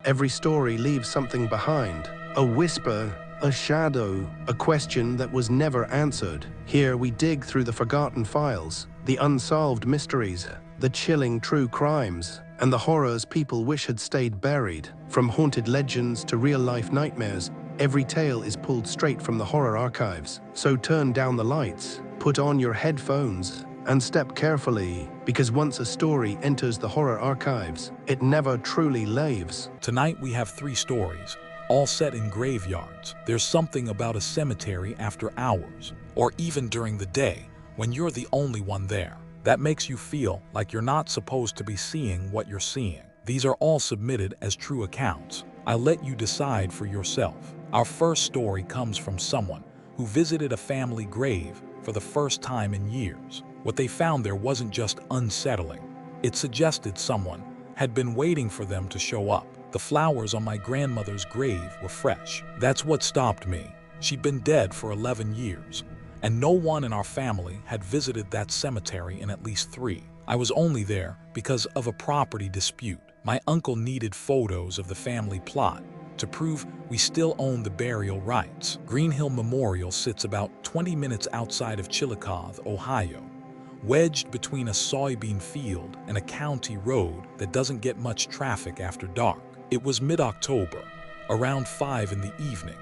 Every story leaves something behind. A whisper, a shadow, a question that was never answered. Here we dig through the forgotten files, the unsolved mysteries, the chilling true crimes, and the horrors people wish had stayed buried. From haunted legends to real-life nightmares, every tale is pulled straight from the horror archives. So turn down the lights, put on your headphones, and step carefully, because once a story enters the horror archives, it never truly leaves. Tonight we have 3 stories, all set in graveyards. There's something about a cemetery after hours, or even during the day, when you're the only one there, that makes you feel like you're not supposed to be seeing what you're seeing. These are all submitted as true accounts. I'll let you decide for yourself. Our first story comes from someone who visited a family grave for the first time in years. What they found there wasn't just unsettling. It suggested someone had been waiting for them to show up. The flowers on my grandmother's grave were fresh. That's what stopped me. She'd been dead for 11 years, and no one in our family had visited that cemetery in at least 3. I was only there because of a property dispute. My uncle needed photos of the family plot to prove we still own the burial rights. Green Hill Memorial sits about 20 minutes outside of Chillicothe, Ohio, wedged between a soybean field and a county road that doesn't get much traffic after dark. It was mid-October, around 5 in the evening,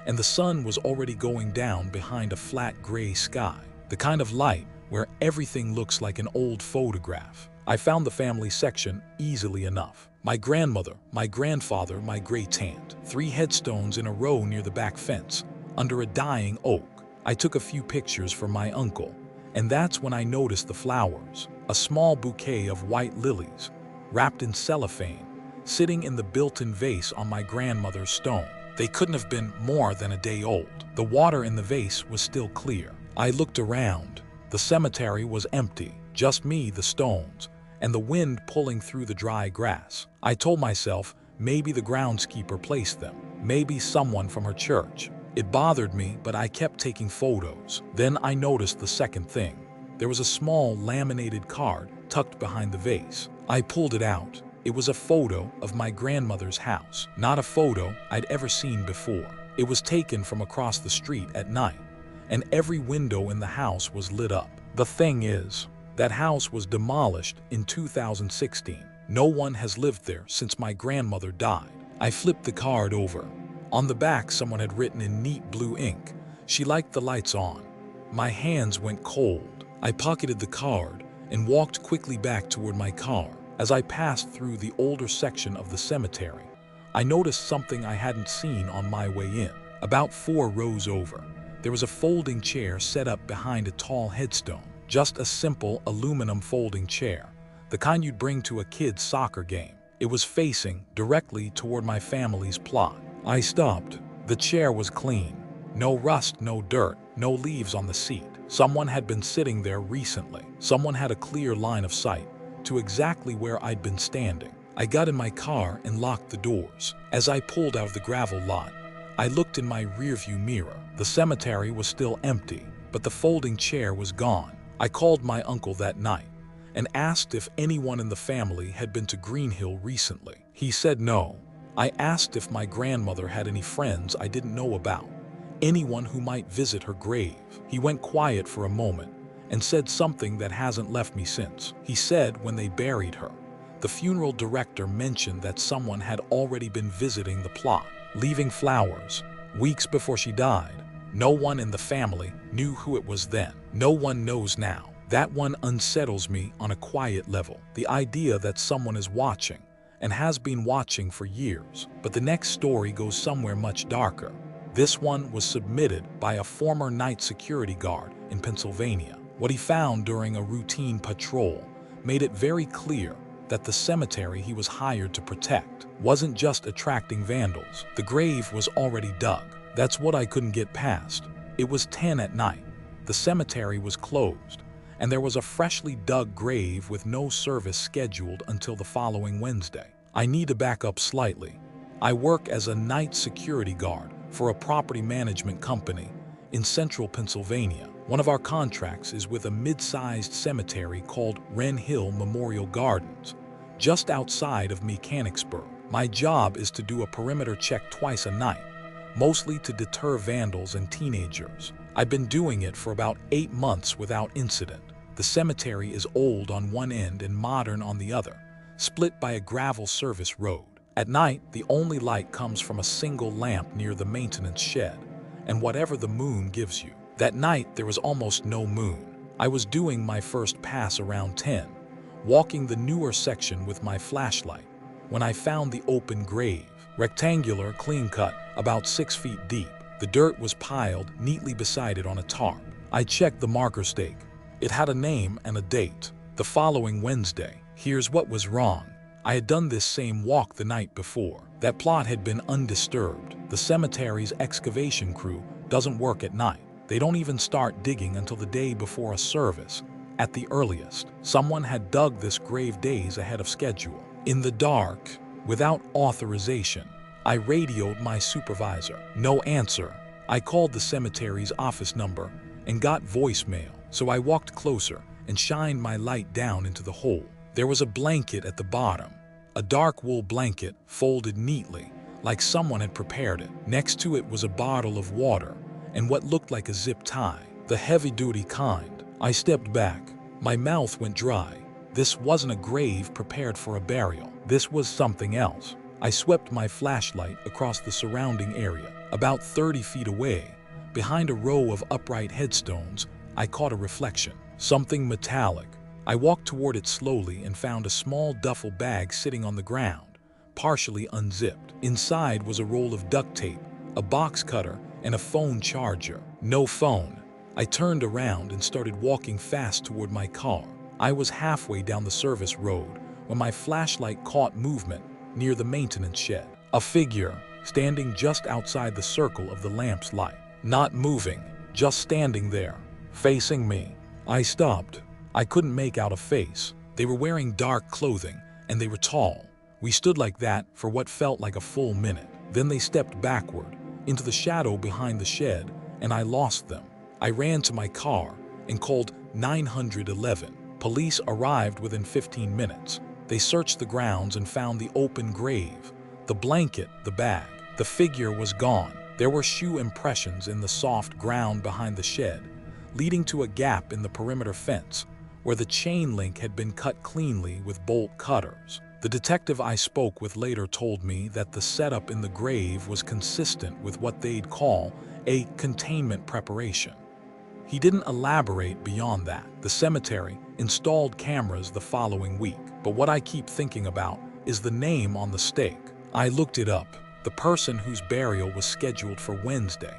and the sun was already going down behind a flat gray sky, the kind of light where everything looks like an old photograph. I found the family section easily enough. My grandmother, my grandfather, my great-aunt. 3 headstones in a row near the back fence, under a dying oak. I took a few pictures for my uncle, and that's when I noticed the flowers. A small bouquet of white lilies, wrapped in cellophane, sitting in the built-in vase on my grandmother's stone. They couldn't have been more than a day old. The water in the vase was still clear. I looked around. The cemetery was empty, just me, the stones, and the wind pulling through the dry grass. I told myself maybe the groundskeeper placed them, maybe someone from her church. It bothered me, but I kept taking photos. Then I noticed the second thing. There was a small laminated card tucked behind the vase. I pulled it out. It was a photo of my grandmother's house, not a photo I'd ever seen before. It was taken from across the street at night, and every window in the house was lit up. The thing is, that house was demolished in 2016. No one has lived there since my grandmother died. I flipped the card over. On the back, someone had written in neat blue ink, "She liked the lights on." My hands went cold. I pocketed the card and walked quickly back toward my car. As I passed through the older section of the cemetery, I noticed something I hadn't seen on my way in. About 4 rows over, there was a folding chair set up behind a tall headstone. Just a simple aluminum folding chair, the kind you'd bring to a kid's soccer game. It was facing directly toward my family's plot. I stopped. The chair was clean. No rust, no dirt, no leaves on the seat. Someone had been sitting there recently. Someone had a clear line of sight to exactly where I'd been standing. I got in my car and locked the doors. As I pulled out of the gravel lot, I looked in my rearview mirror. The cemetery was still empty, but the folding chair was gone. I called my uncle that night and asked if anyone in the family had been to Green Hill recently. He said no. I asked if my grandmother had any friends I didn't know about, anyone who might visit her grave. He went quiet for a moment and said something that hasn't left me since. He said when they buried her, the funeral director mentioned that someone had already been visiting the plot, leaving flowers, weeks before she died. No one in the family knew who it was then. No one knows now. That one unsettles me on a quiet level. The idea that someone is watching, and has been watching for years. But the next story goes somewhere much darker. This one was submitted by a former night security guard in Pennsylvania. What he found during a routine patrol made it very clear that the cemetery he was hired to protect wasn't just attracting vandals. The grave was already dug. That's what I couldn't get past. It was 10 at night. The cemetery was closed, and there was a freshly dug grave with no service scheduled until the following Wednesday. I need to back up slightly. I work as a night security guard for a property management company in central Pennsylvania. One of our contracts is with a mid-sized cemetery called Wren Hill Memorial Gardens, just outside of Mechanicsburg. My job is to do a perimeter check twice a night, mostly to deter vandals and teenagers. I've been doing it for about 8 months without incident. The cemetery is old on one end and modern on the other, split by a gravel service road. At night, the only light comes from a single lamp near the maintenance shed, and whatever the moon gives you. That night, there was almost no moon. I was doing my first pass around 10, walking the newer section with my flashlight, when I found the open grave, rectangular, clean-cut, about 6 feet deep. The dirt was piled neatly beside it on a tarp. I checked the marker stake. It had a name and a date. The following Wednesday. Here's what was wrong. I had done this same walk the night before. That plot had been undisturbed. The cemetery's excavation crew doesn't work at night. They don't even start digging until the day before a service, at the earliest. Someone had dug this grave days ahead of schedule. In the dark, without authorization, I radioed my supervisor. No answer. I called the cemetery's office number and got voicemail, so I walked closer and shined my light down into the hole. There was a blanket at the bottom, a dark wool blanket folded neatly, like someone had prepared it. Next to it was a bottle of water and what looked like a zip tie, the heavy-duty kind. I stepped back. My mouth went dry. This wasn't a grave prepared for a burial. This was something else. I swept my flashlight across the surrounding area. About 30 feet away, behind a row of upright headstones, I caught a reflection. Something metallic. I walked toward it slowly and found a small duffel bag sitting on the ground, partially unzipped. Inside was a roll of duct tape, a box cutter, and a phone charger. No phone. I turned around and started walking fast toward my car. I was halfway down the service road when my flashlight caught movement near the maintenance shed. A figure standing just outside the circle of the lamp's light. Not moving, just standing there, facing me. I stopped. I couldn't make out a face. They were wearing dark clothing, and they were tall. We stood like that for what felt like a full minute. Then they stepped backward, into the shadow behind the shed, and I lost them. I ran to my car and called 911. Police arrived within 15 minutes. They searched the grounds and found the open grave, the blanket, the bag. The figure was gone. There were shoe impressions in the soft ground behind the shed, leading to a gap in the perimeter fence, where the chain link had been cut cleanly with bolt cutters. The detective I spoke with later told me that the setup in the grave was consistent with what they'd call a containment preparation. He didn't elaborate beyond that. The cemetery installed cameras the following week, but what I keep thinking about is the name on the stake. I looked it up. The person whose burial was scheduled for Wednesday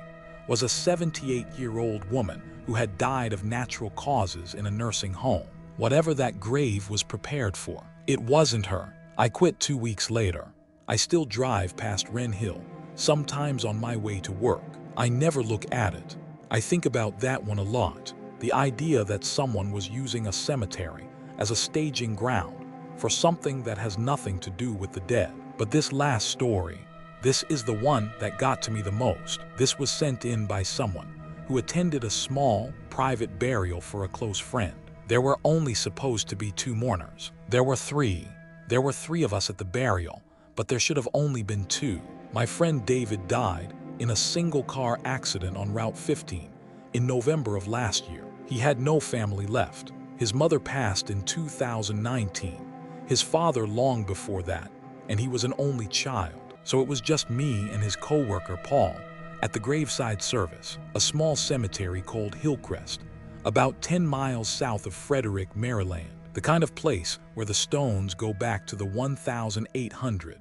was a 78-year-old woman who had died of natural causes in a nursing home. Whatever that grave was prepared for, it wasn't her. I quit 2 weeks later. I still drive past Wren Hill, sometimes on my way to work. I never look at it. I think about that one a lot. The idea that someone was using a cemetery as a staging ground for something that has nothing to do with the dead. But this last story, this is the one that got to me the most. This was sent in by someone who attended a small, private burial for a close friend. There were only supposed to be 2 mourners. There were 3. There were 3 of us at the burial, but there should have only been 2. My friend David died in a single-car accident on Route 15 in November of last year. He had no family left. His mother passed in 2019, his father long before that, and he was an only child. So it was just me and his co-worker Paul at the graveside service, a small cemetery called Hillcrest, about 10 miles south of Frederick, Maryland, the kind of place where the stones go back to the 1800,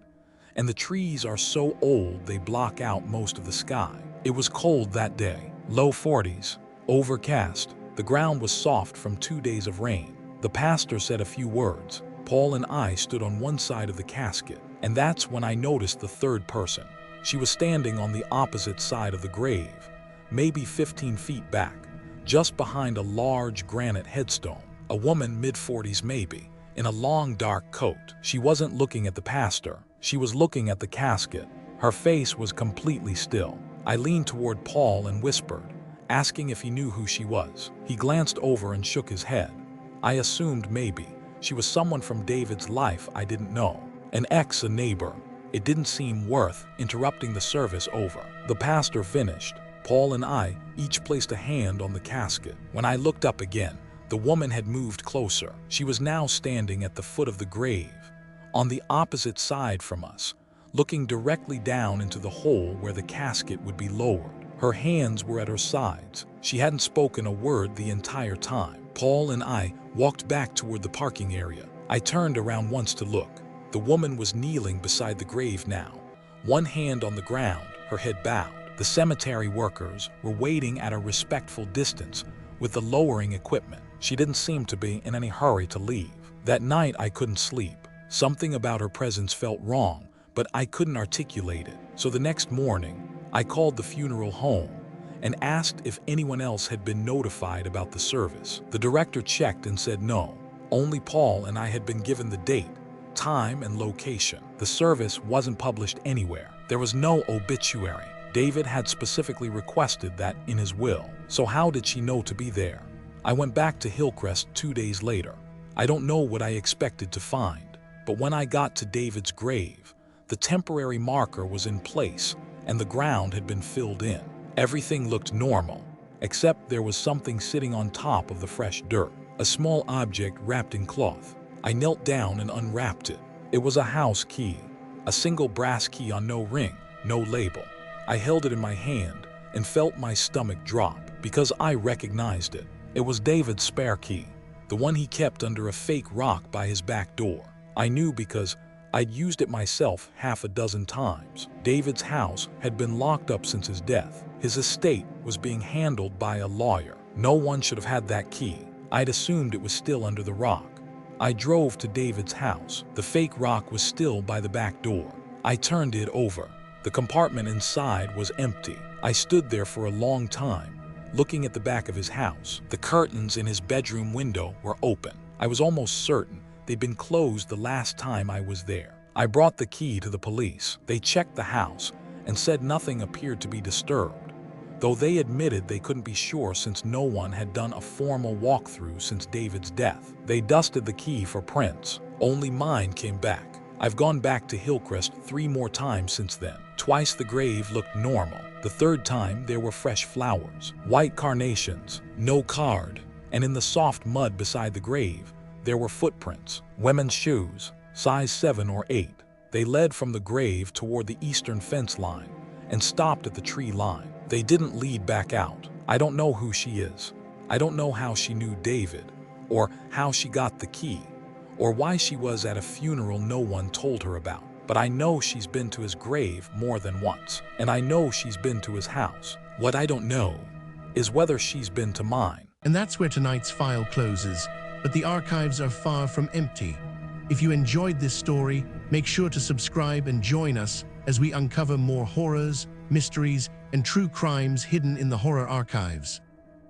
and the trees are so old they block out most of the sky. It was cold that day, low 40s, overcast. The ground was soft from 2 days of rain. The pastor said a few words. Paul and I stood on one side of the casket, and that's when I noticed the third person. She was standing on the opposite side of the grave, maybe 15 feet back, just behind a large granite headstone. A woman mid-40s maybe, in a long dark coat. She wasn't looking at the pastor. She was looking at the casket. Her face was completely still. I leaned toward Paul and whispered, asking if he knew who she was. He glanced over and shook his head. I assumed maybe she was someone from David's life I didn't know. An ex, a neighbor, It didn't seem worth interrupting the service over. The pastor finished. Paul and I each placed a hand on the casket. When I looked up again, the woman had moved closer. She was now standing at the foot of the grave, on the opposite side from us, looking directly down into the hole where the casket would be lowered. Her hands were at her sides. She hadn't spoken a word the entire time. Paul and I walked back toward the parking area. I turned around once to look. The woman was kneeling beside the grave now, one hand on the ground, her head bowed. The cemetery workers were waiting at a respectful distance with the lowering equipment. She didn't seem to be in any hurry to leave. That night I couldn't sleep. Something about her presence felt wrong, but I couldn't articulate it. So the next morning, I called the funeral home and asked if anyone else had been notified about the service. The director checked and said no. Only Paul and I had been given the date, time, and location. The service wasn't published anywhere. There was no obituary. David had specifically requested that in his will. So how did she know to be there? I went back to Hillcrest 2 days later. I don't know what I expected to find, but when I got to David's grave, the temporary marker was in place and the ground had been filled in. Everything looked normal, except there was something sitting on top of the fresh dirt, a small object wrapped in cloth. I knelt down and unwrapped it. It was a house key, a single brass key on no ring, no label. I held it in my hand and felt my stomach drop because I recognized it. It was David's spare key, the one he kept under a fake rock by his back door. I knew because I'd used it myself half a dozen times. David's house had been locked up since his death. His estate was being handled by a lawyer. No one should have had that key. I'd assumed it was still under the rock. I drove to David's house. The fake rock was still by the back door. I turned it over. The compartment inside was empty. I stood there for a long time, looking at the back of his house. The curtains in his bedroom window were open. I was almost certain they'd been closed the last time I was there. I brought the key to the police. They checked the house and said nothing appeared to be disturbed, though they admitted they couldn't be sure since no one had done a formal walkthrough since David's death. They dusted the key for prints. Only mine came back. I've gone back to Hillcrest 3 more times since then. Twice the grave looked normal. The third time there were fresh flowers, white carnations, no card, and in the soft mud beside the grave, there were footprints, women's shoes, size 7 or 8. They led from the grave toward the eastern fence line and stopped at the tree line. They didn't lead back out. I don't know who she is. I don't know how she knew David, or how she got the key, or why she was at a funeral no one told her about. But I know she's been to his grave more than once, and I know she's been to his house. What I don't know is whether she's been to mine. And that's where tonight's file closes, but the archives are far from empty. If you enjoyed this story, make sure to subscribe and join us as we uncover more horrors, mysteries, and true crimes hidden in the horror archives.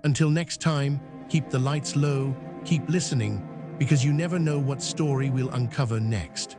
Until next time, keep the lights low, keep listening, because you never know what story we'll uncover next.